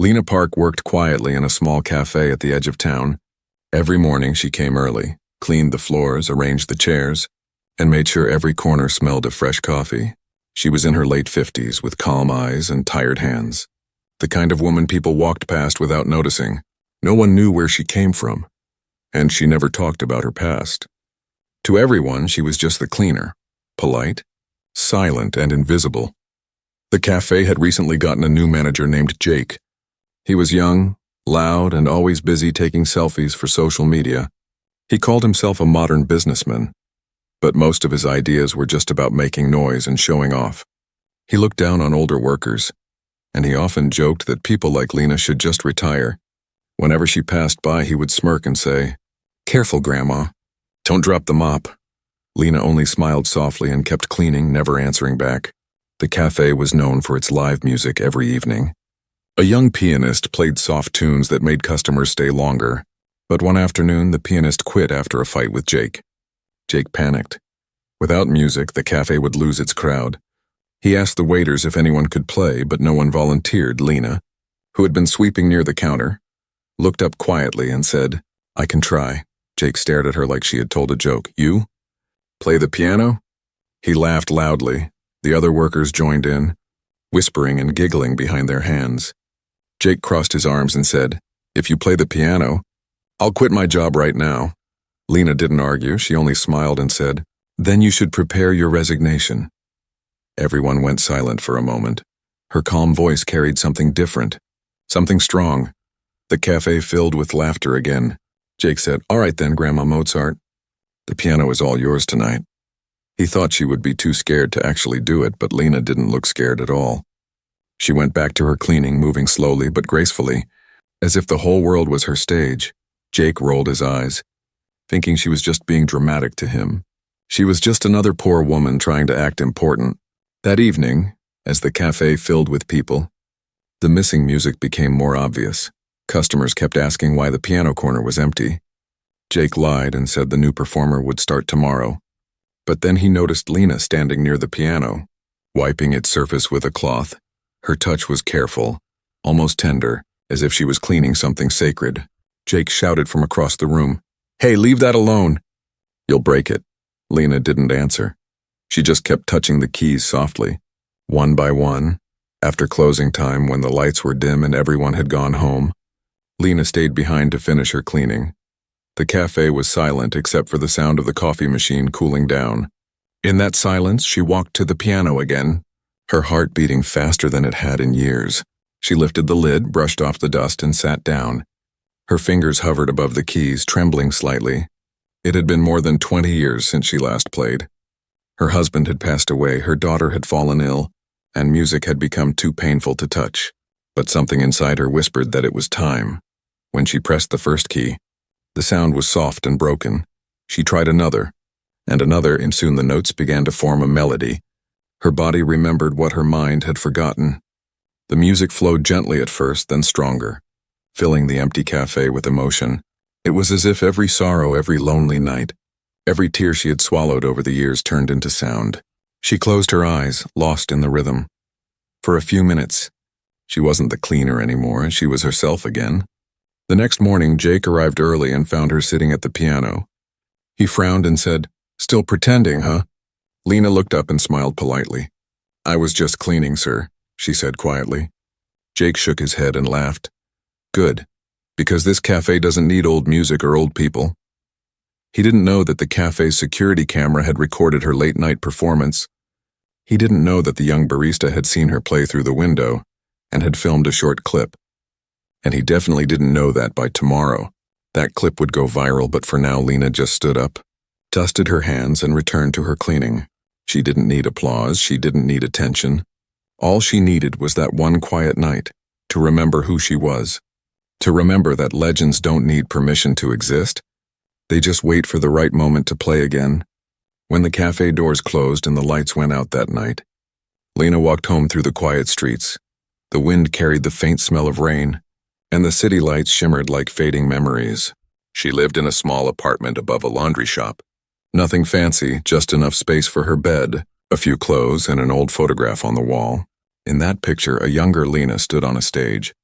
Lena Park worked quietly in a small cafe at the edge of town. Every morning she came early, cleaned the floors, arranged the chairs, and made sure every corner smelled of fresh coffee. She was in her late 50s with calm eyes and tired hands. The kind of woman people walked past without noticing. No one knew where she came from, and she never talked about her past. To everyone, she was just the cleaner, polite, silent, and invisible. The cafe had recently gotten a new manager named Jake. He was young, loud, and always busy taking selfies for social media. He called himself a modern businessman, but most of his ideas were just about making noise and showing off. He looked down on older workers, and he often joked that people like Lena should just retire. Whenever she passed by, he would smirk and say, "Careful, Grandma. Don't drop the mop." Lena only smiled softly and kept cleaning, never answering back. The cafe was known for its live music every evening. A young pianist played soft tunes that made customers stay longer, but one afternoon the pianist quit after a fight with Jake. Jake panicked. Without music, the cafe would lose its crowd. He asked the waiters if anyone could play, but no one volunteered. Lena, who had been sweeping near the counter, looked up quietly and said, "I can try." Jake stared at her like she had told a joke. "You? Play the piano?" He laughed loudly. The other workers joined in, whispering and giggling behind their hands. Jake crossed his arms and said, "If you play the piano, I'll quit my job right now." Lena didn't argue. She only smiled and said, "Then you should prepare your resignation." Everyone went silent for a moment. Her calm voice carried something different, something strong. The cafe filled with laughter again. Jake said, "All right then, Grandma Mozart. The piano is all yours tonight." He thought she would be too scared to actually do it, but Lena didn't look scared at all. She went back to her cleaning, moving slowly but gracefully, as if the whole world was her stage. Jake rolled his eyes, thinking she was just being dramatic to him. She was just another poor woman trying to act important. That evening, as the cafe filled with people, the missing music became more obvious. Customers kept asking why the piano corner was empty. Jake lied and said the new performer would start tomorrow. But then he noticed Lena standing near the piano, wiping its surface with a cloth. Her touch was careful, almost tender, as if she was cleaning something sacred. Jake shouted from across the room, "Hey, leave that alone." "You'll break it." Lena didn't answer. She just kept touching the keys softly, one by one. After closing time, when the lights were dim and everyone had gone home, Lena stayed behind to finish her cleaning. The cafe was silent except for the sound of the coffee machine cooling down. In that silence, she walked to the piano again, her heart beating faster than it had in years. She lifted the lid, brushed off the dust, and sat down. Her fingers hovered above the keys, trembling slightly. It had been more than 20 years since she last played. Her husband had passed away, her daughter had fallen ill, and music had become too painful to touch. But something inside her whispered that it was time. When she pressed the first key, the sound was soft and broken. She tried another, and soon the notes began to form a melody. Her body remembered what her mind had forgotten. The music flowed gently at first, then stronger, filling the empty cafe with emotion. It was as if every sorrow, every lonely night, every tear she had swallowed over the years turned into sound. She closed her eyes, lost in the rhythm. For a few minutes, she wasn't the cleaner anymore, she was herself again. The next morning, Jake arrived early and found her sitting at the piano. He frowned and said, "Still pretending, huh?" Lena looked up and smiled politely. "I was just cleaning, sir," she said quietly. Jake shook his head and laughed. "Good, because this cafe doesn't need old music or old people." He didn't know that the cafe's security camera had recorded her late-night performance. He didn't know that the young barista had seen her play through the window and had filmed a short clip. And he definitely didn't know that by tomorrow that clip would go viral, but for now Lena just stood up, dusted her hands, and returned to her cleaning. She didn't need applause, she didn't need attention. All she needed was that one quiet night, to remember who she was, to remember that legends don't need permission to exist. They just wait for the right moment to play again. When the cafe doors closed and the lights went out that night, Lena walked home through the quiet streets. The wind carried the faint smell of rain, and the city lights shimmered like fading memories. She lived in a small apartment above a laundry shop. Nothing fancy, just enough space for her bed, a few clothes, and an old photograph on the wall. In that picture, a younger Lena stood on a stage,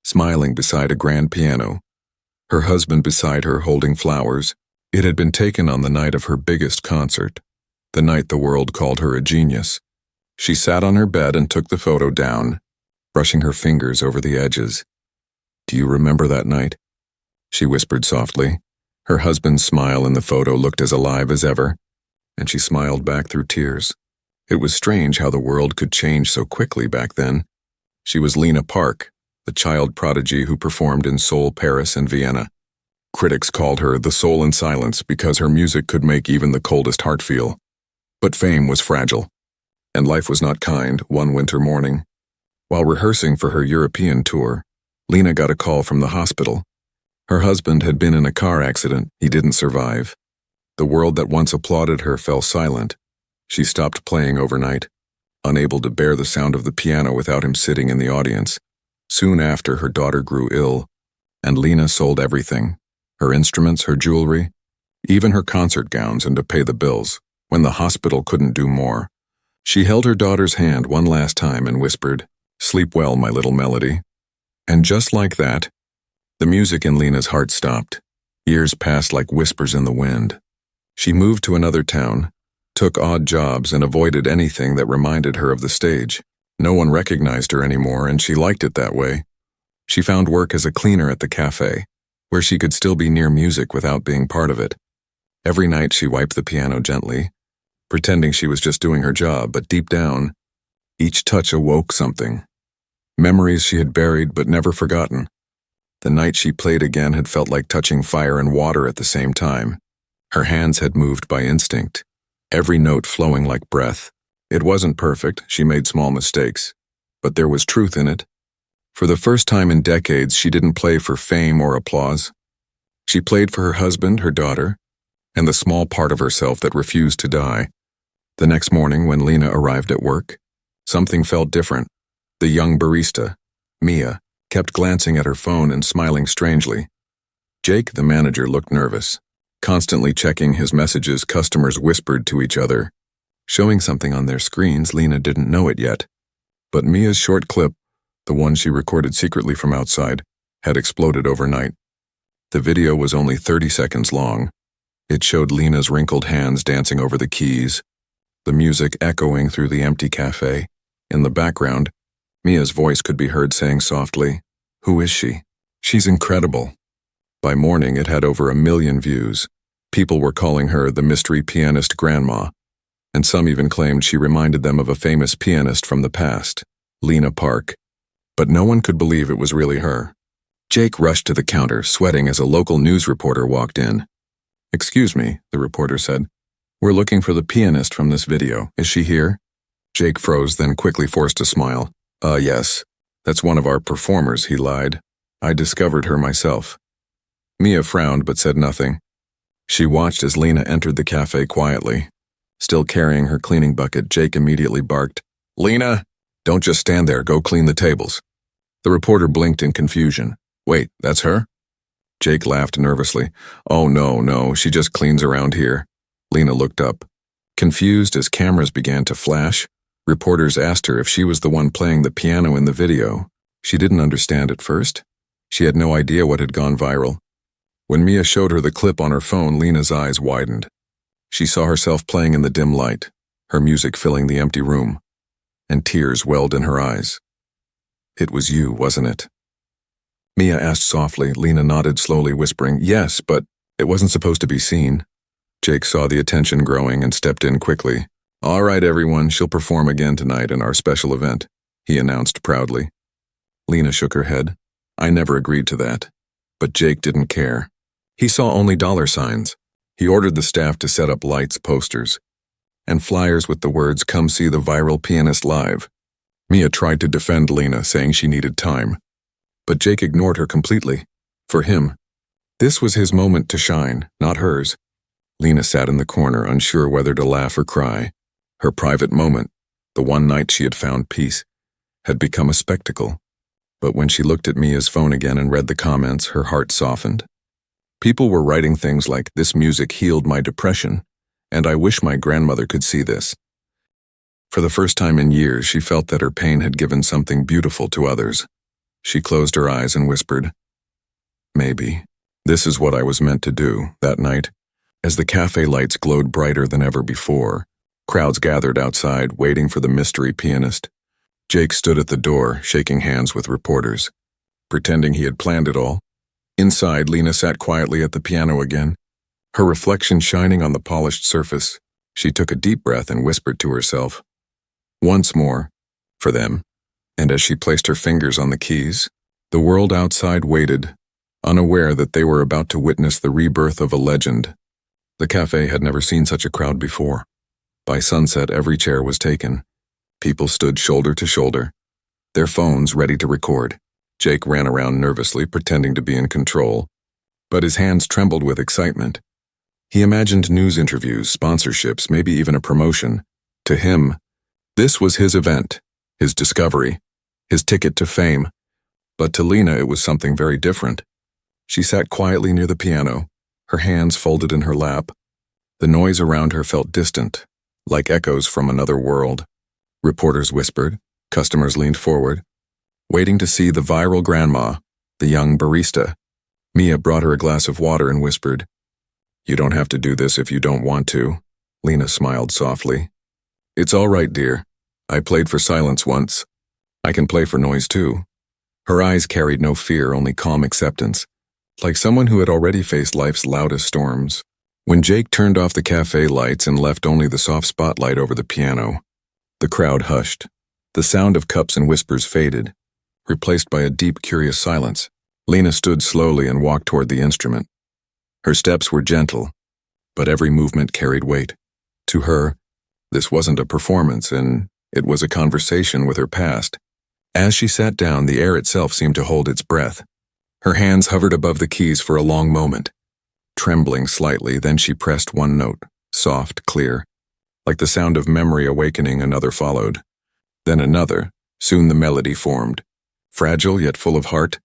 smiling beside a grand piano, her husband beside her holding flowers. It had been taken on the night of her biggest concert, the night the world called her a genius. She sat on her bed and took the photo down, brushing her fingers over the edges. "Do you remember that night?" she whispered softly. Her husband's smile in the photo looked as alive as ever, and she smiled back through tears. It was strange how the world could change so quickly back then. She was Lena Park, the child prodigy who performed in Seoul, Paris, and Vienna. Critics called her the soul in silence because her music could make even the coldest heart feel. But fame was fragile, and life was not kind. One winter morning, while rehearsing for her European tour, Lena got a call from the hospital. Her husband had been in a car accident. He didn't survive. The world that once applauded her fell silent. She stopped playing overnight, unable to bear the sound of the piano without him sitting in the audience. Soon after, her daughter grew ill, and Lena sold everything, her instruments, her jewelry, even her concert gowns, and to pay the bills. When the hospital couldn't do more, she held her daughter's hand one last time and whispered, "Sleep well, my little Melody." And just like that, the music in Lena's heart stopped. Years passed like whispers in the wind. She moved to another town, took odd jobs, and avoided anything that reminded her of the stage. No one recognized her anymore, and she liked it that way. She found work as a cleaner at the cafe, where she could still be near music without being part of it. Every night she wiped the piano gently, pretending she was just doing her job, but deep down, each touch awoke something. Memories she had buried but never forgotten. The night she played again had felt like touching fire and water at the same time. Her hands had moved by instinct, every note flowing like breath. It wasn't perfect, she made small mistakes, but there was truth in it. For the first time in decades, she didn't play for fame or applause. She played for her husband, her daughter, and the small part of herself that refused to die. The next morning, when Lena arrived at work, something felt different. The young barista, Mia, kept glancing at her phone and smiling strangely. Jake, the manager, looked nervous. Constantly checking his messages, customers whispered to each other, showing something on their screens. Lena didn't know it yet. But Mia's short clip, the one she recorded secretly from outside, had exploded overnight. The video was only 30 seconds long. It showed Lena's wrinkled hands dancing over the keys, the music echoing through the empty cafe. In the background, Mia's voice could be heard saying softly, "Who is she? She's incredible." By morning, it had over 1 million views. People were calling her the mystery pianist grandma, and some even claimed she reminded them of a famous pianist from the past, Lena Park. But no one could believe it was really her. Jake rushed to the counter, sweating as a local news reporter walked in. "Excuse me," the reporter said. "We're looking for the pianist from this video. Is she here?" Jake froze, then quickly forced a smile. Yes. That's one of our performers," he lied. "I discovered her myself." Mia frowned but said nothing. She watched as Lena entered the cafe quietly. Still carrying her cleaning bucket, Jake immediately barked, "Lena, don't just stand there, go clean the tables." The reporter blinked in confusion. "Wait, that's her?" Jake laughed nervously. "Oh, no, she just cleans around here." Lena looked up. Confused as cameras began to flash, reporters asked her if she was the one playing the piano in the video. She didn't understand at first. She had no idea what had gone viral. When Mia showed her the clip on her phone, Lena's eyes widened. She saw herself playing in the dim light, her music filling the empty room, and tears welled in her eyes. "It was you, wasn't it?" Mia asked softly. Lena nodded slowly, whispering, "Yes, but it wasn't supposed to be seen." Jake saw the attention growing and stepped in quickly. "All right, everyone, she'll perform again tonight in our special event," he announced proudly. Lena shook her head. "I never agreed to that." But Jake didn't care. He saw only $signs. He ordered the staff to set up lights, posters, and flyers with the words, "Come see the viral pianist live." Mia tried to defend Lena, saying she needed time. But Jake ignored her completely. For him, this was his moment to shine, not hers. Lena sat in the corner, unsure whether to laugh or cry. Her private moment, the one night she had found peace, had become a spectacle. But when she looked at Mia's phone again and read the comments, her heart softened. People were writing things like, "This music healed my depression, and I wish my grandmother could see this." For the first time in years, she felt that her pain had given something beautiful to others. She closed her eyes and whispered, "Maybe. This is what I was meant to do." That night, as the cafe lights glowed brighter than ever before, crowds gathered outside waiting for the mystery pianist. Jake stood at the door, shaking hands with reporters, pretending he had planned it all. Inside, Lena sat quietly at the piano again, her reflection shining on the polished surface. She took a deep breath and whispered to herself, "Once more, for them." And as she placed her fingers on the keys, the world outside waited, unaware that they were about to witness the rebirth of a legend. The cafe had never seen such a crowd before. By sunset, every chair was taken. People stood shoulder to shoulder, their phones ready to record. Jake ran around nervously, pretending to be in control, but his hands trembled with excitement. He imagined news interviews, sponsorships, maybe even a promotion. To him, this was his event, his discovery, his ticket to fame. But to Lena, it was something very different. She sat quietly near the piano, her hands folded in her lap. The noise around her felt distant, like echoes from another world. Reporters whispered, customers leaned forward, waiting to see the viral grandma, the young barista. Mia brought her a glass of water and whispered, "You don't have to do this if you don't want to." Lena smiled softly. "It's all right, dear. I played for silence once. I can play for noise too." Her eyes carried no fear, only calm acceptance, like someone who had already faced life's loudest storms. When Jake turned off the cafe lights and left only the soft spotlight over the piano, the crowd hushed. The sound of cups and whispers faded, replaced by a deep, curious silence. Lena stood slowly and walked toward the instrument. Her steps were gentle, but every movement carried weight. To her, this wasn't a performance, and it was a conversation with her past. As she sat down, the air itself seemed to hold its breath. Her hands hovered above the keys for a long moment, trembling slightly. Then she pressed one note, soft, clear, like the sound of memory awakening. Another followed, then another. Soon the melody formed. Fragile yet full of heart,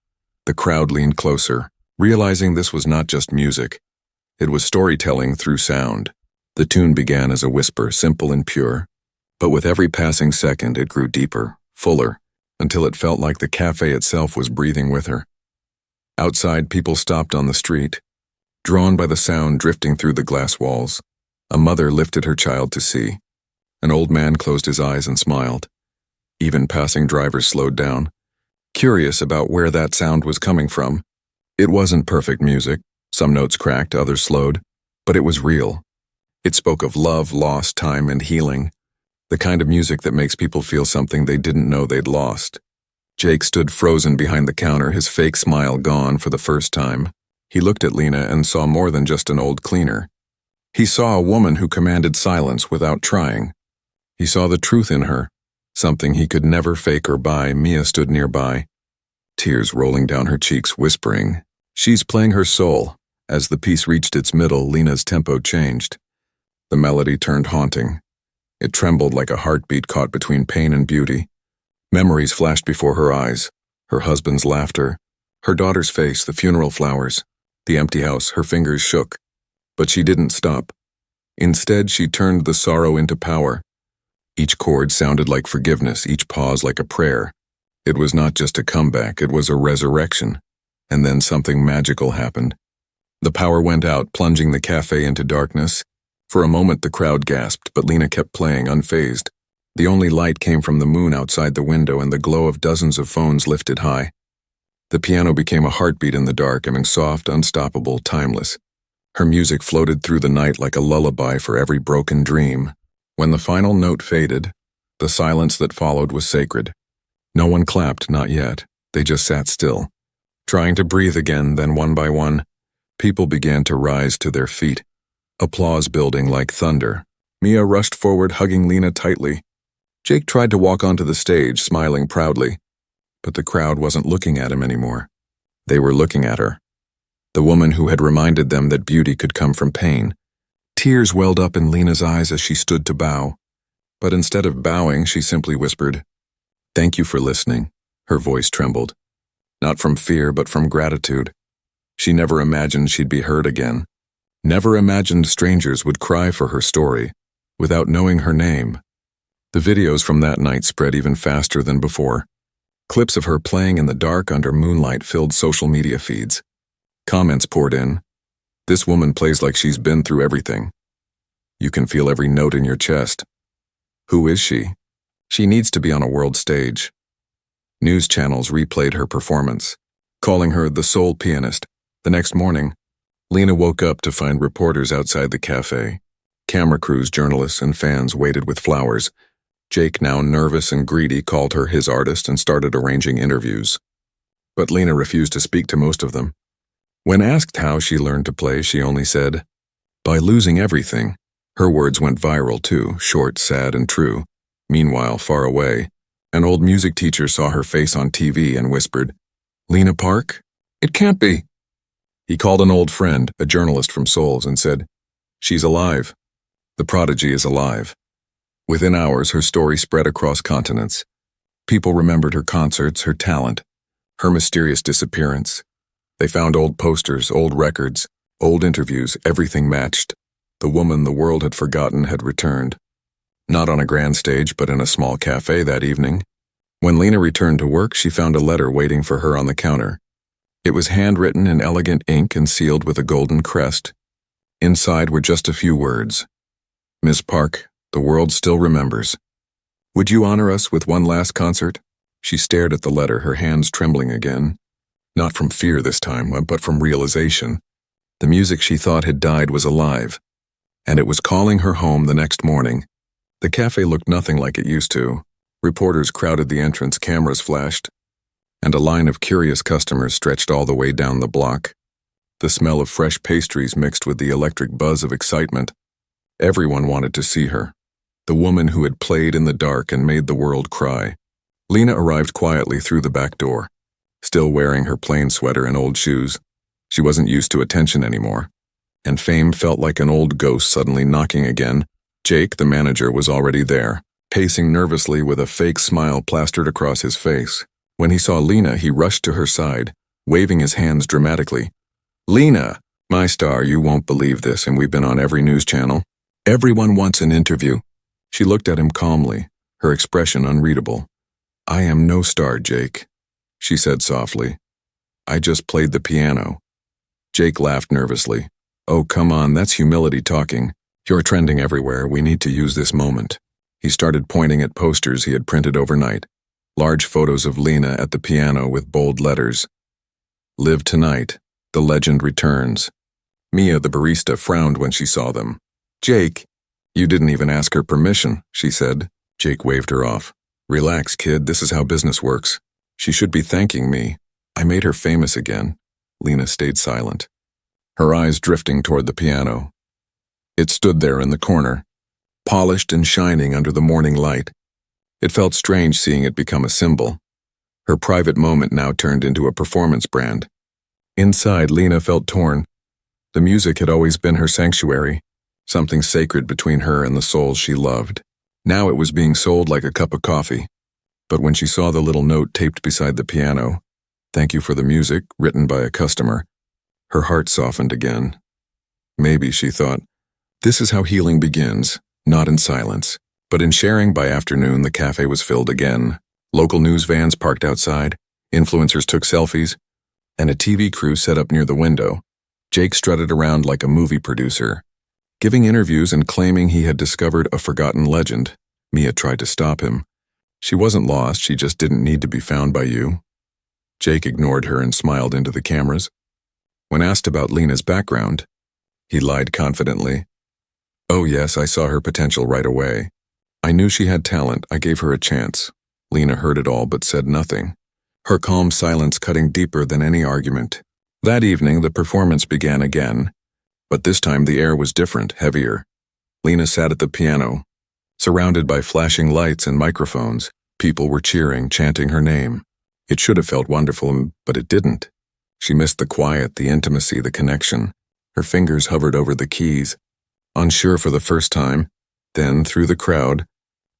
the crowd leaned closer, realizing this was not just music. It was storytelling through sound. The tune began as a whisper, simple and pure, but with every passing second it grew deeper, fuller, until it felt like the cafe itself was breathing with her. Outside, people stopped on the street, drawn by the sound drifting through the glass walls. A mother lifted her child to see. An old man closed his eyes and smiled. Even passing drivers slowed down, curious about where that sound was coming from. It wasn't perfect music. Some notes cracked, others slowed, but it was real. It spoke of love, loss, time, and healing, the kind of music that makes people feel something they didn't know they'd lost. Jake stood frozen behind the counter, his fake smile gone for the first time. He looked at Lena and saw more than just an old cleaner. He saw a woman who commanded silence without trying. He saw the truth in her, something he could never fake or buy. Mia stood nearby, tears rolling down her cheeks, whispering, "She's playing her soul." As the piece reached its middle, Lena's tempo changed. The melody turned haunting. It trembled like a heartbeat caught between pain and beauty. Memories flashed before her eyes, her husband's laughter, her daughter's face, the funeral flowers, the empty house. Her fingers shook, but she didn't stop. Instead, she turned the sorrow into power. Each chord sounded like forgiveness, each pause like a prayer. It was not just a comeback, it was a resurrection. And then something magical happened. The power went out, plunging the cafe into darkness. For a moment the crowd gasped, but Lena kept playing, unfazed. The only light came from the moon outside the window and the glow of dozens of phones lifted high. The piano became a heartbeat in the dark, soft, unstoppable, timeless. Her music floated through the night like a lullaby for every broken dream. When the final note faded, the silence that followed was sacred. No one clapped, not yet. They just sat still, trying to breathe again. Then one by one, people began to rise to their feet, applause building like thunder. Mia rushed forward, hugging Lena tightly. Jake tried to walk onto the stage, smiling proudly, but the crowd wasn't looking at him anymore. They were looking at her, the woman who had reminded them that beauty could come from pain. Tears welled up in Lena's eyes as she stood to bow, but instead of bowing, she simply whispered, "Thank you for listening." Her voice trembled, not from fear but from gratitude. She never imagined she'd be heard again, never imagined strangers would cry for her story without knowing her name. The videos from that night spread even faster than before. Clips of her playing in the dark under moonlight filled social media feeds. Comments poured in. This woman plays like she's been through everything. You can feel every note in your chest. Who is she? She needs to be on a world stage. News channels replayed her performance, calling her the soul pianist. The next morning, Lena woke up to find reporters outside the cafe. Camera crews, journalists, and fans waited with flowers. Jake, now nervous and greedy, called her his artist and started arranging interviews. But Lena refused to speak to most of them. When asked how she learned to play, she only said, "By losing everything." Her words went viral too, short, sad, and true. Meanwhile, far away, an old music teacher saw her face on TV and whispered, "Lena Park? It can't be." He called an old friend, a journalist from Souls, and said, "She's alive. The prodigy is alive." Within hours, her story spread across continents. People remembered her concerts, her talent, her mysterious disappearance. They found old posters, old records, old interviews, everything matched. The woman the world had forgotten had returned. Not on a grand stage, but in a small cafe that evening. When Lena returned to work, she found a letter waiting for her on the counter. It was handwritten in elegant ink and sealed with a golden crest. Inside were just a few words. "Miss Park, the world still remembers. Would you honor us with one last concert?" She stared at the letter, her hands trembling again. Not from fear this time, but from realization. The music she thought had died was alive, and it was calling her home the next morning. The cafe looked nothing like it used to. Reporters crowded the entrance, cameras flashed, and a line of curious customers stretched all the way down the block. The smell of fresh pastries mixed with the electric buzz of excitement. Everyone wanted to see her. The woman who had played in the dark and made the world cry. Lena arrived quietly through the back door, still wearing her plain sweater and old shoes. She wasn't used to attention anymore, and fame felt like an old ghost suddenly knocking again. Jake, the manager, was already there, pacing nervously with a fake smile plastered across his face. When he saw Lena, he rushed to her side, waving his hands dramatically. "Lena, my star, you won't believe this, and we've been on every news channel. Everyone wants an interview." She looked at him calmly, her expression unreadable. "I am no star, Jake," she said softly. "I just played the piano." Jake laughed nervously. "Oh, come on, that's humility talking. You're trending everywhere. We need to use this moment." He started pointing at posters he had printed overnight. Large photos of Lena at the piano with bold letters. "Live tonight. The legend returns." Mia, the barista, frowned when she saw them. "Jake, you didn't even ask her permission," she said. Jake waved her off. "Relax, kid. This is how business works. She should be thanking me. I made her famous again." Lena stayed silent, her eyes drifting toward the piano. It stood there in the corner, polished and shining under the morning light. It felt strange seeing it become a symbol. Her private moment now turned into a performance brand. Inside, Lena felt torn. The music had always been her sanctuary, something sacred between her and the souls she loved. Now it was being sold like a cup of coffee. But when she saw the little note taped beside the piano, "Thank you for the music," written by a customer, her heart softened again. Maybe, she thought, this is how healing begins, not in silence, but in sharing. By afternoon, the cafe was filled again. Local news vans parked outside, influencers took selfies, and a TV crew set up near the window. Jake strutted around like a movie producer, giving interviews and claiming he had discovered a forgotten legend. Mia tried to stop him. "She wasn't lost, she just didn't need to be found by you." Jake ignored her and smiled into the cameras. When asked about Lena's background, he lied confidently. "Oh yes, I saw her potential right away. I knew she had talent, I gave her a chance." Lena heard it all but said nothing, her calm silence cutting deeper than any argument. That evening, the performance began again, but this time the air was different, heavier. Lena sat at the piano, surrounded by flashing lights and microphones. People were cheering, chanting her name. It should have felt wonderful, but it didn't. She missed the quiet, the intimacy, the connection. Her fingers hovered over the keys, unsure for the first time. Then, through the crowd,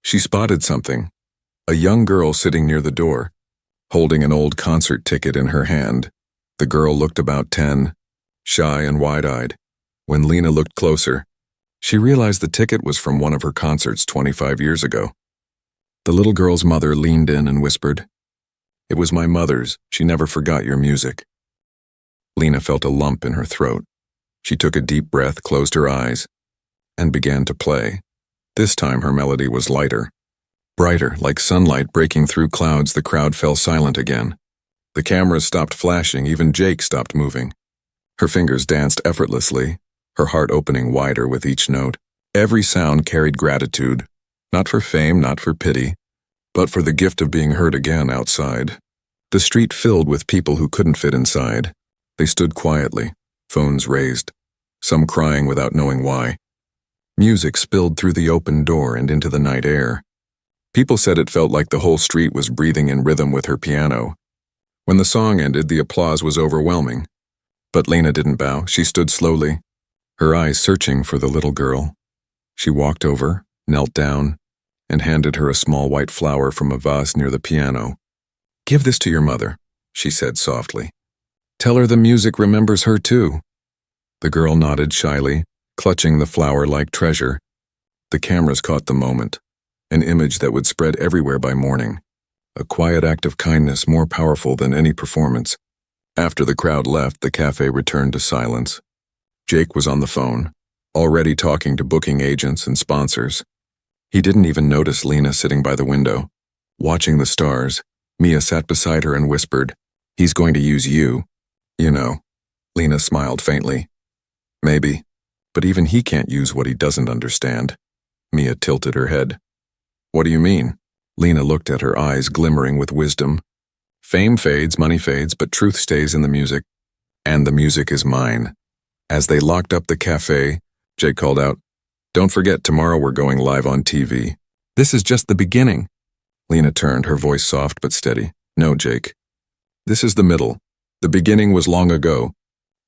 she spotted something. A young girl sitting near the door, holding an old concert ticket in her hand. The girl looked about 10, shy and wide-eyed. When Lena looked closer, she realized the ticket was from one of her concerts 25 years ago. The little girl's mother leaned in and whispered, It was my mother's. She never forgot your music. Lena felt a lump in her throat. She took a deep breath, closed her eyes, and began to play. This time her melody was lighter. Brighter, like sunlight breaking through clouds. The crowd fell silent again. The cameras stopped flashing, even Jake stopped moving. Her fingers danced effortlessly, her heart opening wider with each note. Every sound carried gratitude, not for fame, not for pity, but for the gift of being heard again outside. The street filled with people who couldn't fit inside. They stood quietly, phones raised, some crying without knowing why. Music spilled through the open door and into the night air. People said it felt like the whole street was breathing in rhythm with her piano. When the song ended, the applause was overwhelming. But Lena didn't bow. She stood slowly, her eyes searching for the little girl. She walked over, knelt down, and handed her a small white flower from a vase near the piano. "Give this to your mother," she said softly. "Tell her the music remembers her too." The girl nodded shyly, clutching the flower like treasure. The cameras caught the moment, an image that would spread everywhere by morning. A quiet act of kindness more powerful than any performance. After the crowd left, the cafe returned to silence. Jake was on the phone, already talking to booking agents and sponsors. He didn't even notice Lena sitting by the window, watching the stars. Mia sat beside her and whispered, "He's going to use you. You know." Lena smiled faintly. "Maybe, but even he can't use what he doesn't understand." Mia tilted her head. "What do you mean?" Lena looked at her eyes glimmering with wisdom. "Fame fades, money fades, but truth stays in the music. And the music is mine." As they locked up the cafe, Jake called out, "Don't forget, tomorrow we're going live on TV. This is just the beginning." Lena turned, her voice soft but steady. "No, Jake. This is the middle. The beginning was long ago.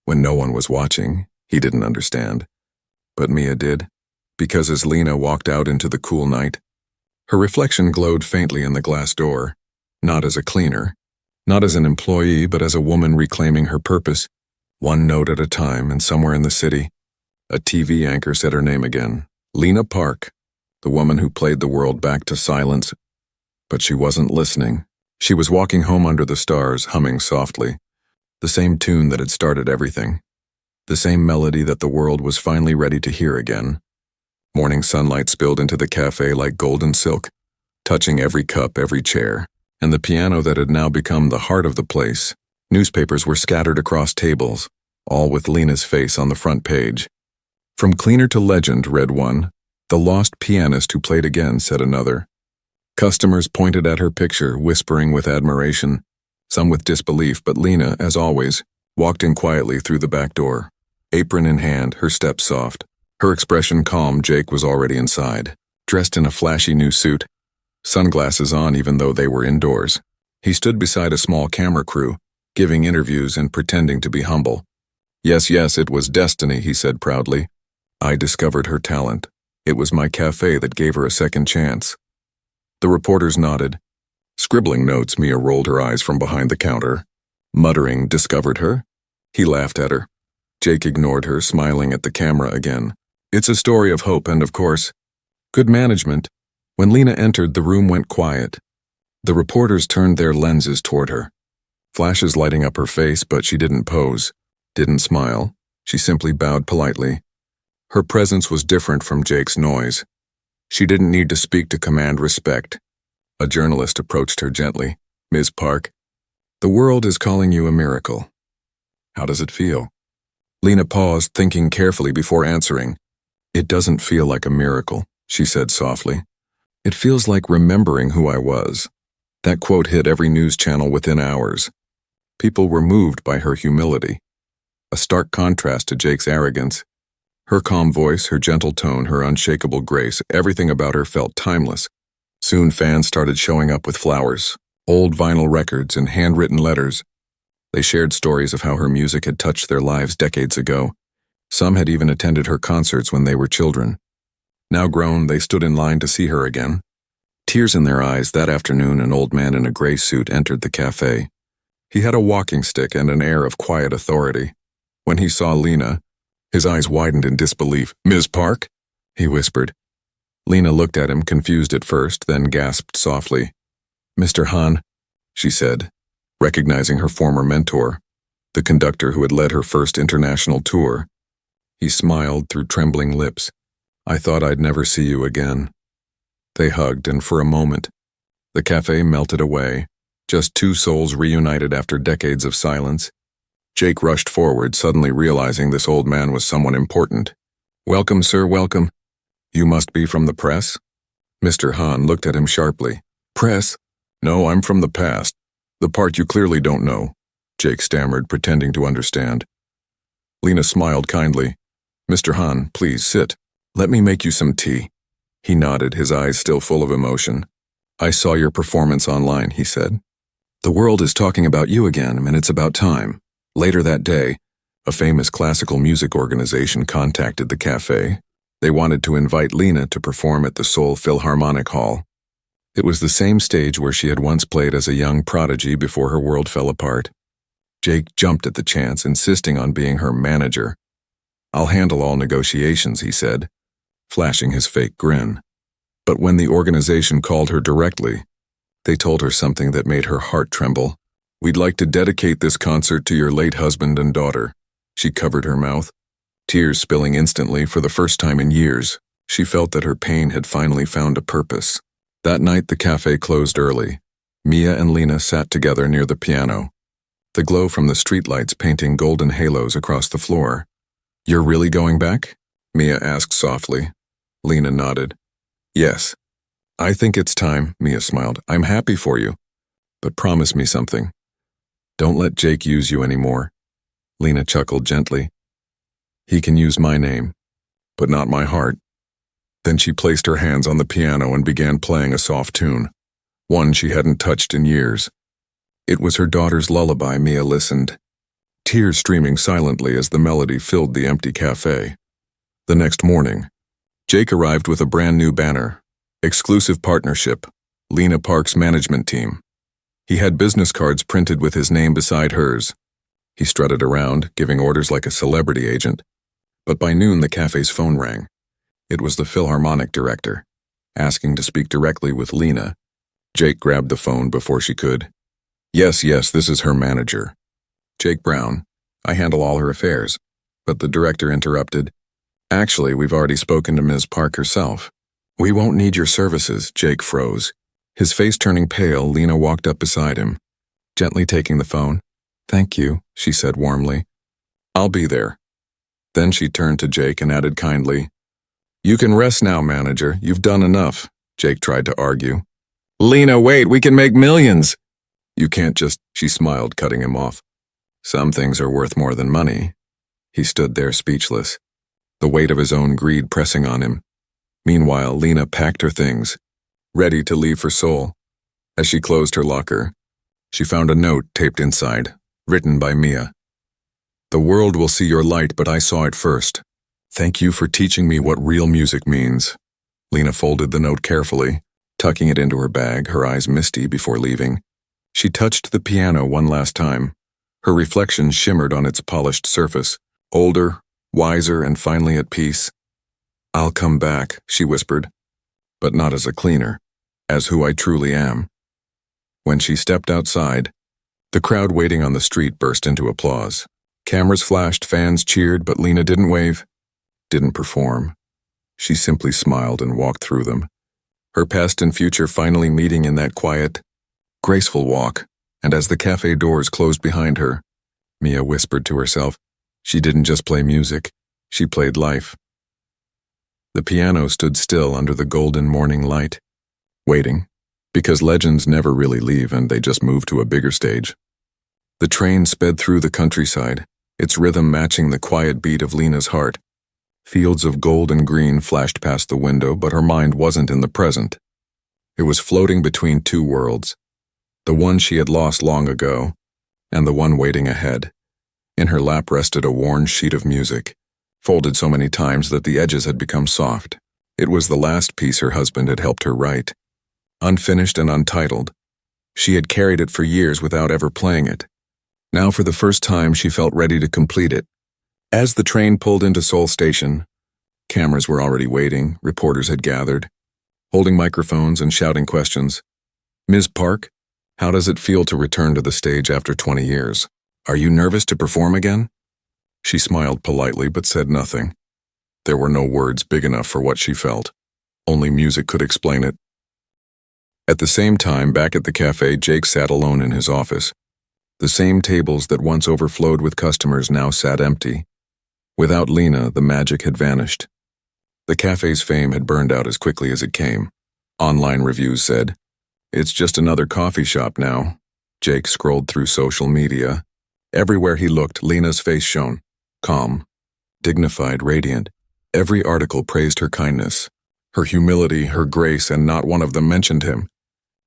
When no one was watching, he didn't understand. But Mia did, because as Lena walked out into the cool night, her reflection glowed faintly in the glass door, not as a cleaner, not as an employee, but as a woman reclaiming her purpose, one note at a time. And somewhere in the city, a TV anchor said her name again, Lena Park, the woman who played the world back to silence. But she wasn't listening. She was walking home under the stars, humming softly, the same tune that had started everything, the same melody that the world was finally ready to hear again. Morning sunlight spilled into the cafe like golden silk, touching every cup, every chair, and the piano that had now become the heart of the place. Newspapers were scattered across tables, all with Lena's face on the front page. "From cleaner to legend," read one. "The lost pianist who played again," said another. Customers pointed at her picture, whispering with admiration, some with disbelief, but Lena, as always, walked in quietly through the back door, apron in hand, her step soft. Her expression calm. Jake was already inside, dressed in a flashy new suit, sunglasses on even though they were indoors. He stood beside a small camera crew, giving interviews and pretending to be humble. Yes, it was destiny," he said proudly. "I discovered her talent. It was my cafe that gave her a second chance." The reporters nodded. Scribbling notes, Mia rolled her eyes from behind the counter. Muttering, "Discovered her?" He laughed at her. Jake ignored her, smiling at the camera again. "It's a story of hope and, of course, good management." When Lena entered, the room went quiet. The reporters turned their lenses toward her, flashes lighting up her face, but she didn't pose, didn't smile. She simply bowed politely. Her presence was different from Jake's noise. She didn't need to speak to command respect. A journalist approached her gently. "Ms. Park, the world is calling you a miracle. How does it feel?" Lena paused, thinking carefully before answering. "It doesn't feel like a miracle," she said softly. "It feels like remembering who I was." That quote hit every news channel within hours. People were moved by her humility, a stark contrast to Jake's arrogance. Her calm voice, her gentle tone, her unshakable grace, everything about her felt timeless. Soon fans started showing up with flowers, old vinyl records, and handwritten letters. They shared stories of how her music had touched their lives decades ago. Some had even attended her concerts when they were children. Now grown, they stood in line to see her again. Tears in their eyes, that afternoon an old man in a gray suit entered the cafe. He had a walking stick and an air of quiet authority. When he saw Lena, his eyes widened in disbelief. "Ms. Park?" he whispered. Lena looked at him, confused at first, then gasped softly, "Mr. Hahn, she said, recognizing her former mentor, the conductor who had led her first international tour. He smiled through trembling lips. I thought I'd never see you again. They hugged, and for a moment, the cafe melted away, just two souls reunited after decades of silence. Jake rushed forward, suddenly realizing this old man was someone important. Welcome, sir, welcome. You must be from the press? Mr. Han looked at him sharply. Press? No, I'm from the past. The part you clearly don't know, Jake stammered, pretending to understand. Lena smiled kindly. Mr. Han, please sit. Let me make you some tea. He nodded, his eyes still full of emotion. I saw your performance online, he said. The world is talking about you again, and it's about time. Later that day, a famous classical music organization contacted the cafe. They wanted to invite Lena to perform at the Seoul Philharmonic Hall. It was the same stage where she had once played as a young prodigy before her world fell apart. Jake jumped at the chance, insisting on being her manager. I'll handle all negotiations, he said, flashing his fake grin. But when the organization called her directly, they told her something that made her heart tremble. We'd like to dedicate this concert to your late husband and daughter. She covered her mouth, tears spilling instantly. For the first time in years, she felt that her pain had finally found a purpose. That night the cafe closed early. Mia and Lena sat together near the piano, the glow from the streetlights painting golden halos across the floor. You're really going back? Mia asked softly. Lena nodded. Yes. I think it's time, Mia smiled. I'm happy for you. But promise me something. Don't let Jake use you anymore. Lena chuckled gently. He can use my name, but not my heart. Then she placed her hands on the piano and began playing a soft tune, one she hadn't touched in years. It was her daughter's lullaby. Mia listened, tears streaming silently as the melody filled the empty cafe. The next morning, Jake arrived with a brand new banner, exclusive partnership, Lena Park's management team. He had business cards printed with his name beside hers. He strutted around, giving orders like a celebrity agent. But by noon the cafe's phone rang. It was the Philharmonic director, asking to speak directly with Lena. Jake grabbed the phone before she could. Yes, this is her manager. Jake Brown. I handle all her affairs. But the director interrupted. Actually, we've already spoken to Ms. Park herself. We won't need your services. Jake froze. His face turning pale, Lena walked up beside him, gently taking the phone. Thank you, she said warmly. I'll be there. Then she turned to Jake and added kindly, You can rest now, manager. You've done enough. Jake tried to argue. Lena, wait, we can make millions. You can't just, she smiled, cutting him off. Some things are worth more than money. He stood there speechless, the weight of his own greed pressing on him. Meanwhile, Lena packed her things, ready to leave for Seoul. As she closed her locker, she found a note taped inside, written by Mia. The world will see your light, but I saw it first. Thank you for teaching me what real music means. Lena folded the note carefully, tucking it into her bag, her eyes misty before leaving. She touched the piano one last time. Her reflection shimmered on its polished surface, older, wiser, and finally at peace. I'll come back, she whispered, but not as a cleaner, as who I truly am. When she stepped outside, the crowd waiting on the street burst into applause. Cameras flashed, fans cheered, but Lena didn't wave, didn't perform. She simply smiled and walked through them, her past and future finally meeting in that quiet, graceful walk. And as the cafe doors closed behind her, Mia whispered to herself, she didn't just play music, she played life. The piano stood still under the golden morning light, waiting, because legends never really leave and they just move to a bigger stage. The train sped through the countryside, its rhythm matching the quiet beat of Lena's heart. Fields of gold and green flashed past the window, but her mind wasn't in the present. It was floating between two worlds, the one she had lost long ago, and the one waiting ahead. In her lap rested a worn sheet of music, folded so many times that the edges had become soft. It was the last piece her husband had helped her write. Unfinished and untitled, she had carried it for years without ever playing it. Now for the first time she felt ready to complete it. As the train pulled into Seoul Station, cameras were already waiting, reporters had gathered, holding microphones and shouting questions. Ms. Park? How does it feel to return to the stage after 20 years? Are you nervous to perform again? She smiled politely but said nothing. There were no words big enough for what she felt. Only music could explain it. At the same time, back at the cafe, Jake sat alone in his office. The same tables that once overflowed with customers now sat empty. Without Lena, the magic had vanished. The cafe's fame had burned out as quickly as it came. Online reviews said, "It's just another coffee shop now." Jake scrolled through social media. Everywhere he looked, Lena's face shone. Calm, dignified, radiant. Every article praised her kindness, her humility, her grace, and not one of them mentioned him.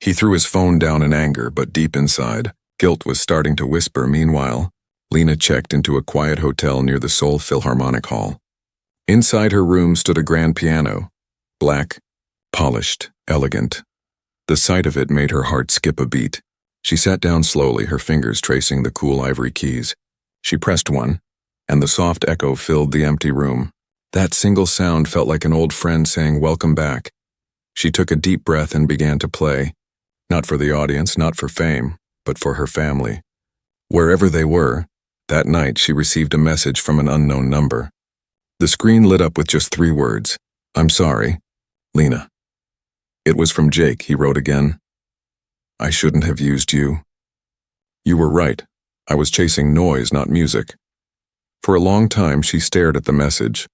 He threw his phone down in anger, but deep inside, guilt was starting to whisper. Meanwhile, Lena checked into a quiet hotel near the Seoul Philharmonic Hall. Inside her room stood a grand piano, black, polished, elegant. The sight of it made her heart skip a beat. She sat down slowly, her fingers tracing the cool ivory keys. She pressed one, and the soft echo filled the empty room. That single sound felt like an old friend saying, "Welcome back." She took a deep breath and began to play. Not for the audience, not for fame, but for her family. Wherever they were, that night she received a message from an unknown number. The screen lit up with just 3 words. "I'm sorry, Lena." It was from Jake. He wrote again, "I shouldn't have used you. You were right. I was chasing noise, not music." For a long time she stared at the message.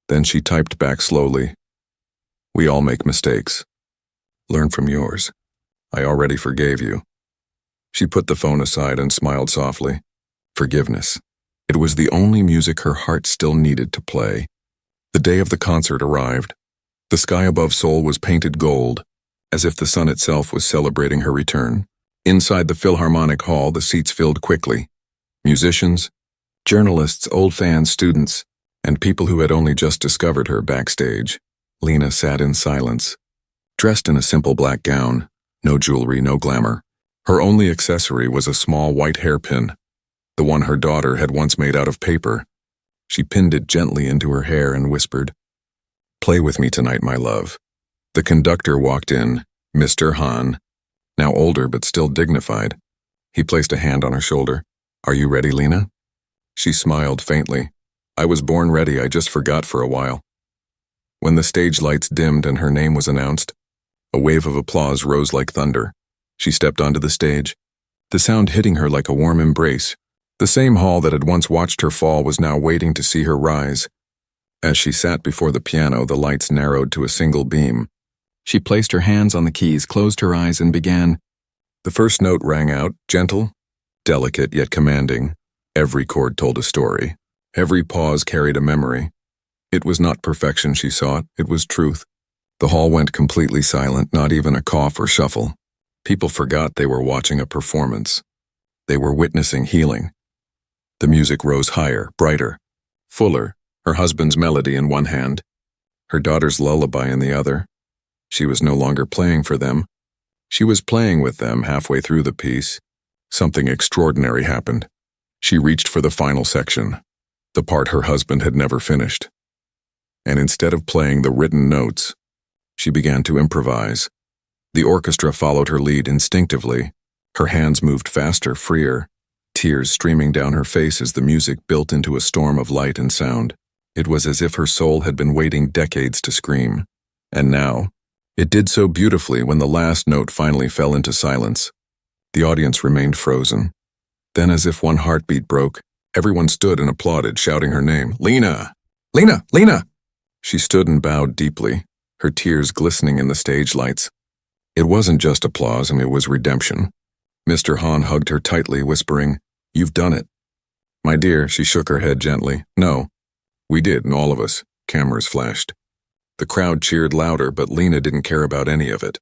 Then she typed back slowly, "We all make mistakes. Learn from yours. I already forgave you." She put the phone aside and smiled softly. Forgiveness. It was the only music her heart still needed to play. The day of the concert arrived. The sky above Seoul was painted gold, as if the sun itself was celebrating her return. Inside the Philharmonic Hall, the seats filled quickly. Musicians, journalists, old fans, students, and people who had only just discovered her backstage. Lena sat in silence, dressed in a simple black gown, no jewelry, no glamour. Her only accessory was a small white hairpin, the one her daughter had once made out of paper. She pinned it gently into her hair and whispered, "Play with me tonight, my love." The conductor walked in, Mr. Han, now older but still dignified. He placed a hand on her shoulder. "Are you ready, Lena?" She smiled faintly. "I was born ready, I just forgot for a while." When the stage lights dimmed and her name was announced, a wave of applause rose like thunder. She stepped onto the stage, the sound hitting her like a warm embrace. The same hall that had once watched her fall was now waiting to see her rise. As she sat before the piano, the lights narrowed to a single beam. She placed her hands on the keys, closed her eyes, and began. The first note rang out, gentle, delicate yet commanding. Every chord told a story. Every pause carried a memory. It was not perfection she sought, it was truth. The hall went completely silent, not even a cough or shuffle. People forgot they were watching a performance. They were witnessing healing. The music rose higher, brighter, fuller, her husband's melody in one hand, her daughter's lullaby in the other. She was no longer playing for them. She was playing with them. Halfway through the piece, something extraordinary happened. She reached for the final section, the part her husband had never finished. And instead of playing the written notes, she began to improvise. The orchestra followed her lead instinctively. Her hands moved faster, freer, tears streaming down her face as the music built into a storm of light and sound. It was as if her soul had been waiting decades to scream. And now, it did so beautifully when the last note finally fell into silence. The audience remained frozen. Then, as if one heartbeat broke, everyone stood and applauded, shouting her name. "Lena! Lena! Lena!" She stood and bowed deeply, her tears glistening in the stage lights. It wasn't just applause, it was redemption. Mr. Han hugged her tightly, whispering, "You've done it." "My dear," she shook her head gently. "No. We did, and all of us." Cameras flashed. The crowd cheered louder, but Lena didn't care about any of it.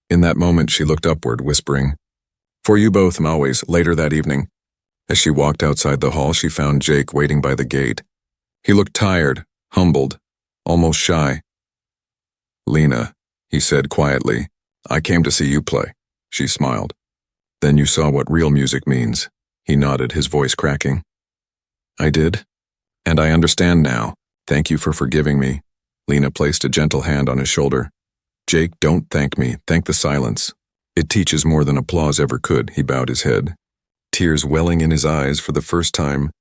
In that moment, she looked upward, whispering, "For you both, always." Later that evening, as she walked outside the hall, she found Jake waiting by the gate. He looked tired, humbled, almost shy. "Lena," he said quietly, "I came to see you play." She smiled. "Then you saw what real music means." He nodded, his voice cracking. "I did. And I understand now. Thank you for forgiving me." Lena placed a gentle hand on his shoulder. "Jake, don't thank me. Thank the silence. It teaches more than applause ever could, he bowed his head, tears welling in his eyes for the first time.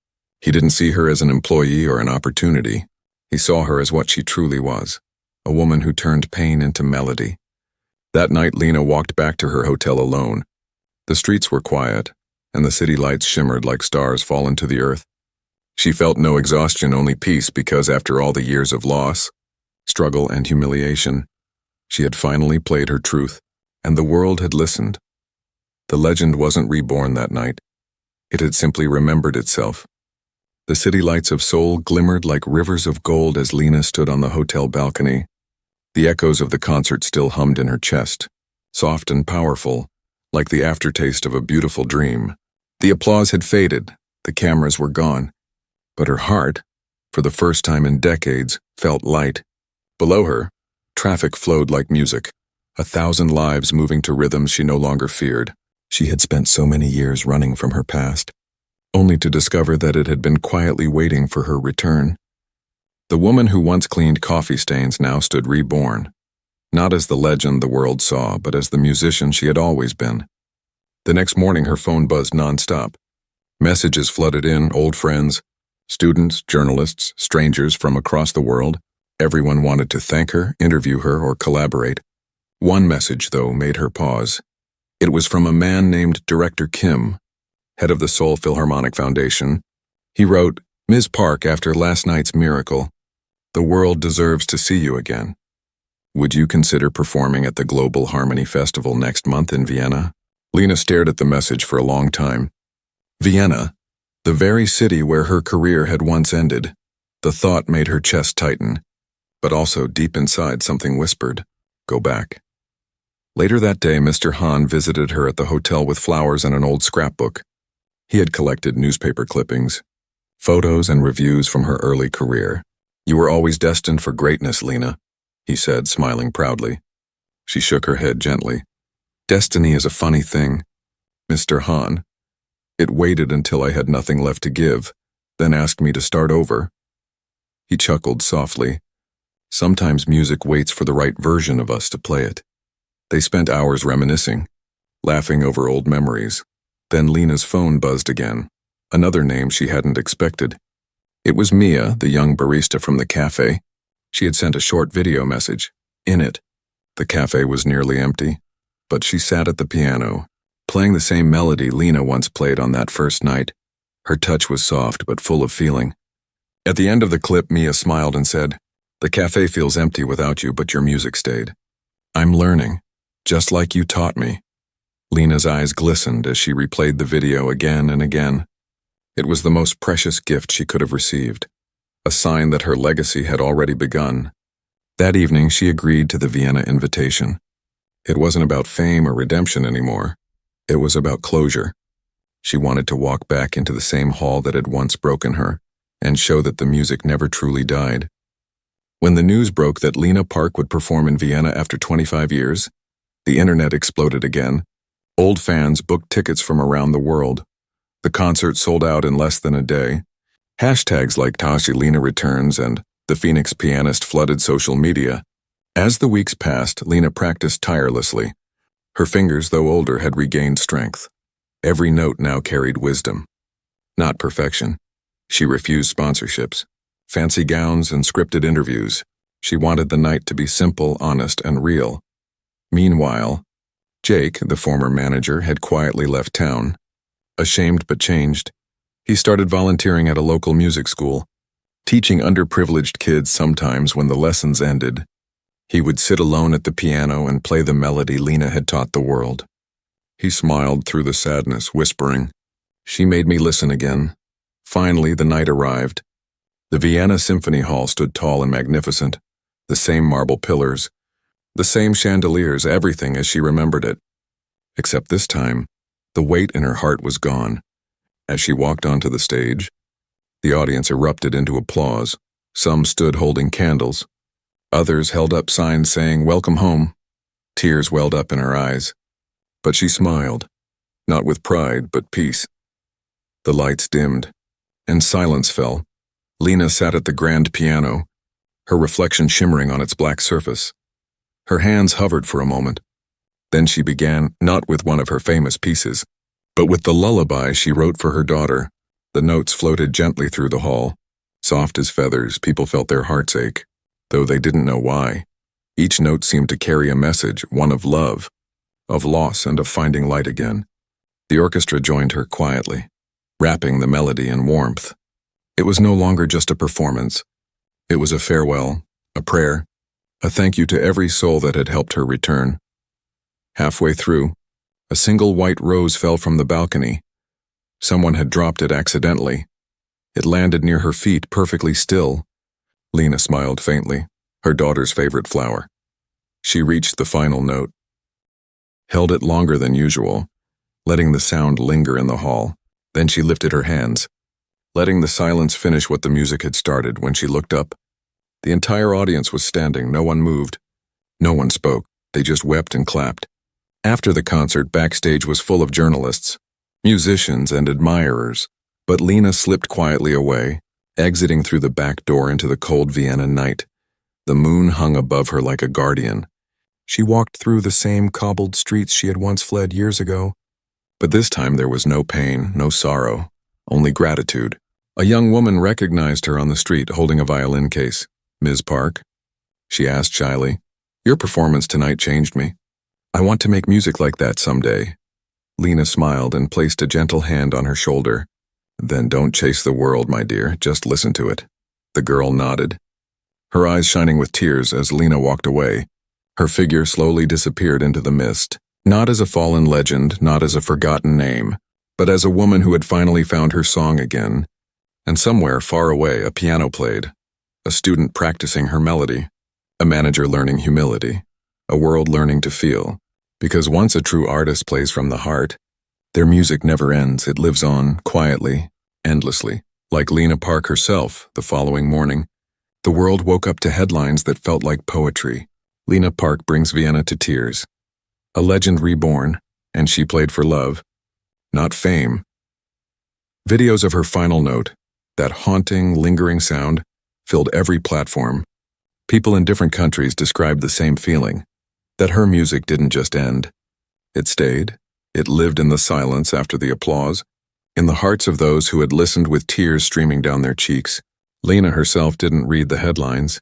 He didn't see her as an employee or an opportunity. He saw her as what she truly was, a woman who turned pain into melody. That night, Lena walked back to her hotel alone. The streets were quiet, and the city lights shimmered like stars fallen to the earth. She felt no exhaustion, only peace, because after all the years of loss, struggle, and humiliation, she had finally played her truth, and the world had listened. The legend wasn't reborn that night. It had simply remembered itself. The city lights of Seoul glimmered like rivers of gold as Lena stood on the hotel balcony. The echoes of the concert still hummed in her chest, soft and powerful, like the aftertaste of a beautiful dream. The applause had faded, the cameras were gone, but her heart, for the first time in decades, felt light. Below her, traffic flowed like music, 1,000 lives moving to rhythms she no longer feared. She had spent so many years running from her past, only to discover that it had been quietly waiting for her return. The woman who once cleaned coffee stains now stood reborn, not as the legend the world saw, but as the musician she had always been. The next morning, her phone buzzed nonstop. Messages flooded in, old friends, students, journalists, strangers from across the world. Everyone wanted to thank her, interview her, or collaborate. One message, though, made her pause. It was from a man named Director Kim, head of the Seoul Philharmonic Foundation. He wrote, "Ms. Park, after last night's miracle, the world deserves to see you again. Would you consider performing at the Global Harmony Festival next month in Vienna?" Lena stared at the message for a long time. Vienna, the very city where her career had once ended. The thought made her chest tighten, but also deep inside something whispered, "Go back." Later that day, Mr. Han visited her at the hotel with flowers and an old scrapbook. He had collected newspaper clippings, photos and reviews from her early career. "You were always destined for greatness, Lena," he said, smiling proudly. She shook her head gently. "Destiny is a funny thing, Mr. Han. It waited until I had nothing left to give, then asked me to start over." He chuckled softly. "Sometimes music waits for the right version of us to play it." They spent hours reminiscing, laughing over old memories. Then Lena's phone buzzed again, another name she hadn't expected. It was Mia, the young barista from the cafe. She had sent a short video message. In it, the cafe was nearly empty, but she sat at the piano, playing the same melody Lena once played on that first night. Her touch was soft but full of feeling. At the end of the clip, Mia smiled and said, "The cafe feels empty without you, but your music stayed. I'm learning, just like you taught me." Lena's eyes glistened as she replayed the video again and again. It was the most precious gift she could have received, a sign that her legacy had already begun. That evening, she agreed to the Vienna invitation. It wasn't about fame or redemption anymore. It was about closure. She wanted to walk back into the same hall that had once broken her and show that the music never truly died. When the news broke that Lena Park would perform in Vienna after 25 years, the internet exploded again. Old fans booked tickets from around the world. The concert sold out in less than a day. Hashtags like Tashi Lena Returns and The Phoenix Pianist flooded social media. As the weeks passed, Lena practiced tirelessly. Her fingers, though older, had regained strength. Every note now carried wisdom, not perfection. She refused sponsorships, fancy gowns, and scripted interviews. She wanted the night to be simple, honest, and real. Meanwhile, Jake, the former manager, had quietly left town. Ashamed but changed, he started volunteering at a local music school, teaching underprivileged kids. Sometimes when the lessons ended, he would sit alone at the piano and play the melody Lena had taught the world. He smiled through the sadness, whispering, "She made me listen again." Finally, the night arrived. The Vienna Symphony Hall stood tall and magnificent, the same marble pillars, the same chandeliers, everything as she remembered it. Except this time, the weight in her heart was gone. As she walked onto the stage, the audience erupted into applause. Some stood holding candles. Others held up signs saying, "Welcome home." Tears welled up in her eyes. But she smiled, not with pride, but peace. The lights dimmed, and silence fell. Lena sat at the grand piano, her reflection shimmering on its black surface. Her hands hovered for a moment, Then she began, not with one of her famous pieces, but with the lullaby she wrote for her daughter. The notes floated gently through the hall. Soft as feathers, people felt their hearts ache, though they didn't know why. Each note seemed to carry a message, one of love, of loss, and of finding light again. The orchestra joined her quietly, wrapping the melody in warmth. It was no longer just a performance. It was a farewell, a prayer, a thank you to every soul that had helped her return. Halfway through, a single white rose fell from the balcony. Someone had dropped it accidentally. It landed near her feet, perfectly still. Lena smiled faintly, her daughter's favorite flower. She reached the final note, held it longer than usual, letting the sound linger in the hall. Then she lifted her hands, letting the silence finish what the music had started. When she looked up, the entire audience was standing. No one moved. No one spoke. They just wept and clapped. After the concert, backstage was full of journalists, musicians, and admirers. But Lena slipped quietly away, exiting through the back door into the cold Vienna night. The moon hung above her like a guardian. She walked through the same cobbled streets she had once fled years ago. But this time there was no pain, no sorrow, only gratitude. A young woman recognized her on the street holding a violin case. "Ms. Park?" she asked shyly. "Your performance tonight changed me. I want to make music like that someday." Lena smiled and placed a gentle hand on her shoulder. "Then don't chase the world, my dear, just listen to it." The girl nodded, her eyes shining with tears as Lena walked away. Her figure slowly disappeared into the mist, not as a fallen legend, not as a forgotten name, but as a woman who had finally found her song again. And somewhere far away, a piano played, a student practicing her melody, a manager learning humility, a world learning to feel. Because once a true artist plays from the heart, their music never ends. It lives on, quietly, endlessly. Like Lena Park herself, the following morning, the world woke up to headlines that felt like poetry. Lena Park brings Vienna to tears. A legend reborn, and she played for love, not fame. Videos of her final note, that haunting, lingering sound, filled every platform. People in different countries described the same feeling, that her music didn't just end. It stayed. It lived in the silence after the applause, in the hearts of those who had listened with tears streaming down their cheeks. Lena herself didn't read the headlines.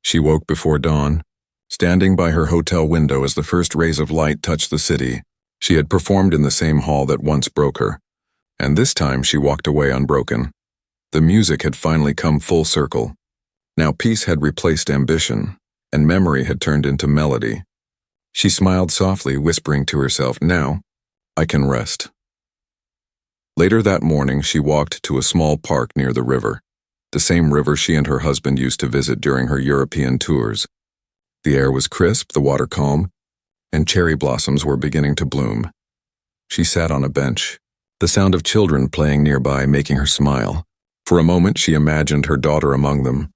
She woke before dawn, standing by her hotel window as the first rays of light touched the city. She had performed in the same hall that once broke her, and this time she walked away unbroken. The music had finally come full circle. Now peace had replaced ambition, and memory had turned into melody. She smiled softly, whispering to herself, "Now, I can rest." Later that morning, she walked to a small park near the river, the same river she and her husband used to visit during her European tours. The air was crisp, the water calm, and cherry blossoms were beginning to bloom. She sat on a bench, the sound of children playing nearby making her smile. For a moment, she imagined her daughter among them,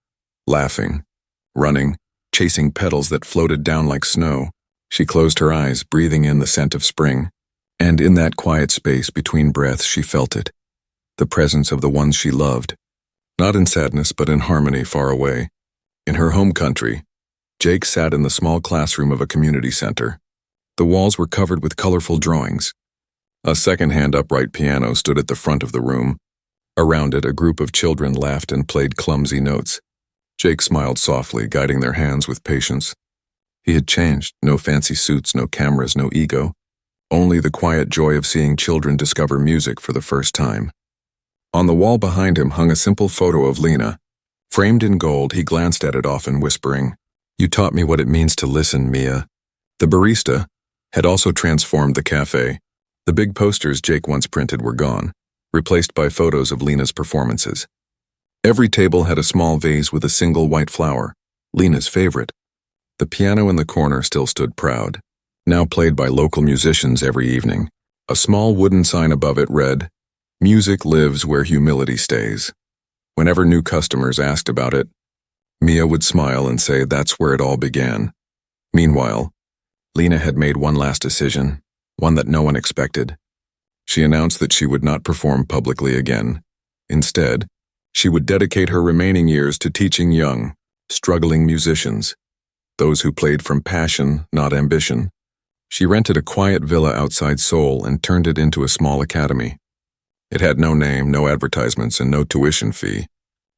laughing, running, chasing petals that floated down like snow. She closed her eyes, breathing in the scent of spring. And in that quiet space between breaths, she felt it, the presence of the ones she loved, not in sadness but in harmony far away. In her home country, Jake sat in the small classroom of a community center. The walls were covered with colorful drawings. A second-hand upright piano stood at the front of the room. Around it, a group of children laughed and played clumsy notes. Jake smiled softly, guiding their hands with patience. He had changed. No fancy suits, no cameras, no ego. Only the quiet joy of seeing children discover music for the first time. On the wall behind him hung a simple photo of Lena. Framed in gold, he glanced at it often, whispering, "You taught me what it means to listen, Mia." The barista had also transformed the cafe. The big posters Jake once printed were gone, replaced by photos of Lena's performances. Every table had a small vase with a single white flower, Lena's favorite. The piano in the corner still stood proud, now played by local musicians every evening. A small wooden sign above it read, "Music lives where humility stays." Whenever new customers asked about it, Mia would smile and say that's where it all began. Meanwhile, Lena had made one last decision, one that no one expected. She announced that she would not perform publicly again. Instead, she would dedicate her remaining years to teaching young, struggling musicians, those who played from passion, not ambition, She rented a quiet villa outside Seoul and turned it into a small academy. It had no name, no advertisements, and no tuition fee.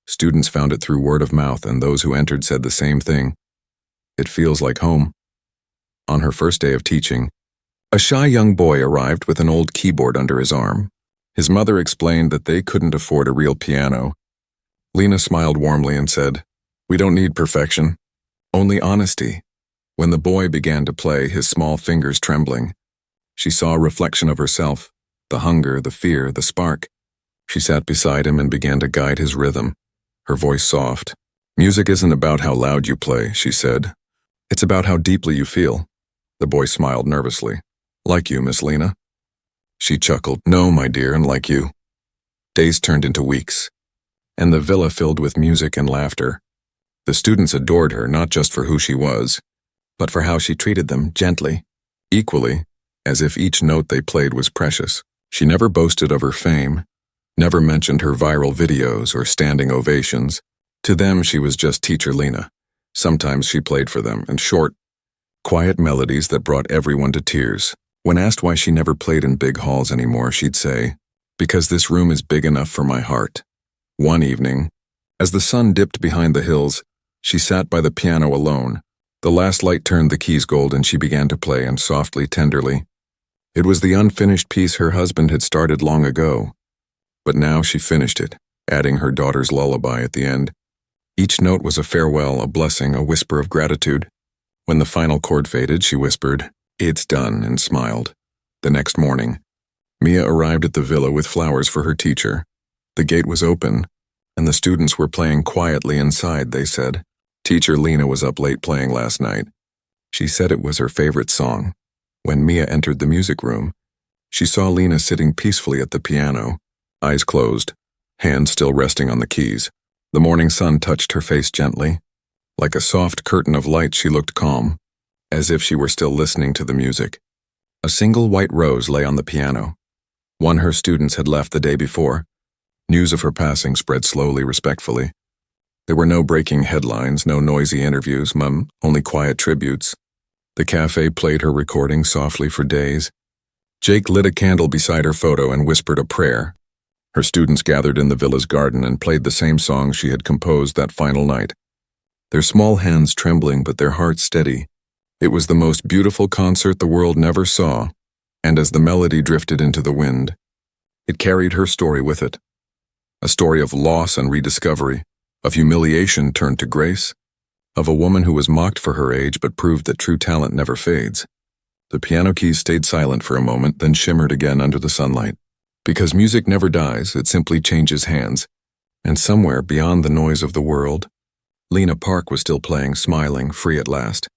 Students found it through word of mouth, and those who entered said the same thing. It feels like home. On her first day of teaching, a shy young boy arrived with an old keyboard under his arm. His mother explained that they couldn't afford a real piano. Lena smiled warmly and said, "We don't need perfection, only honesty." When the boy began to play, his small fingers trembling, she saw a reflection of herself, the hunger, the fear, the spark. She sat beside him and began to guide his rhythm, her voice soft. "Music isn't about how loud you play," she said. "It's about how deeply you feel." The boy smiled nervously. "Like you, Miss Lena?" She chuckled. "No, my dear, and like you." Days turned into weeks, and the villa filled with music and laughter. The students adored her, not just for who she was, but for how she treated them, gently, equally, as if each note they played was precious. She never boasted of her fame, never mentioned her viral videos or standing ovations. To them, she was just Teacher Lena. Sometimes she played for them in short, quiet melodies that brought everyone to tears. When asked why she never played in big halls anymore, she'd say, "Because this room is big enough for my heart." One evening, as the sun dipped behind the hills, she sat by the piano alone. The last light turned the keys gold and she began to play, and softly, tenderly. It was the unfinished piece her husband had started long ago. But now she finished it, adding her daughter's lullaby at the end. Each note was a farewell, a blessing, a whisper of gratitude. When the final chord faded, she whispered, "It's done," and smiled. The next morning, Mia arrived at the villa with flowers for her teacher. The gate was open, and the students were playing quietly inside, they said. Teacher Lena was up late playing last night. She said it was her favorite song. When Mia entered the music room, she saw Lena sitting peacefully at the piano, eyes closed, hands still resting on the keys. The morning sun touched her face gently. Like a soft curtain of light, she looked calm, as if she were still listening to the music. A single white rose lay on the piano. One her students had left the day before. News of her passing spread slowly, respectfully. There were no breaking headlines, no noisy interviews, only quiet tributes. The cafe played her recording softly for days. Jake lit a candle beside her photo and whispered a prayer. Her students gathered in the villa's garden and played the same songs she had composed that final night. Their small hands trembling but their hearts steady. It was the most beautiful concert the world never saw, and as the melody drifted into the wind, it carried her story with it. A story of loss and rediscovery, of humiliation turned to grace, of a woman who was mocked for her age but proved that true talent never fades. The piano keys stayed silent for a moment, then shimmered again under the sunlight. Because music never dies, it simply changes hands. And somewhere beyond the noise of the world, Lena Park was still playing, smiling, free at last.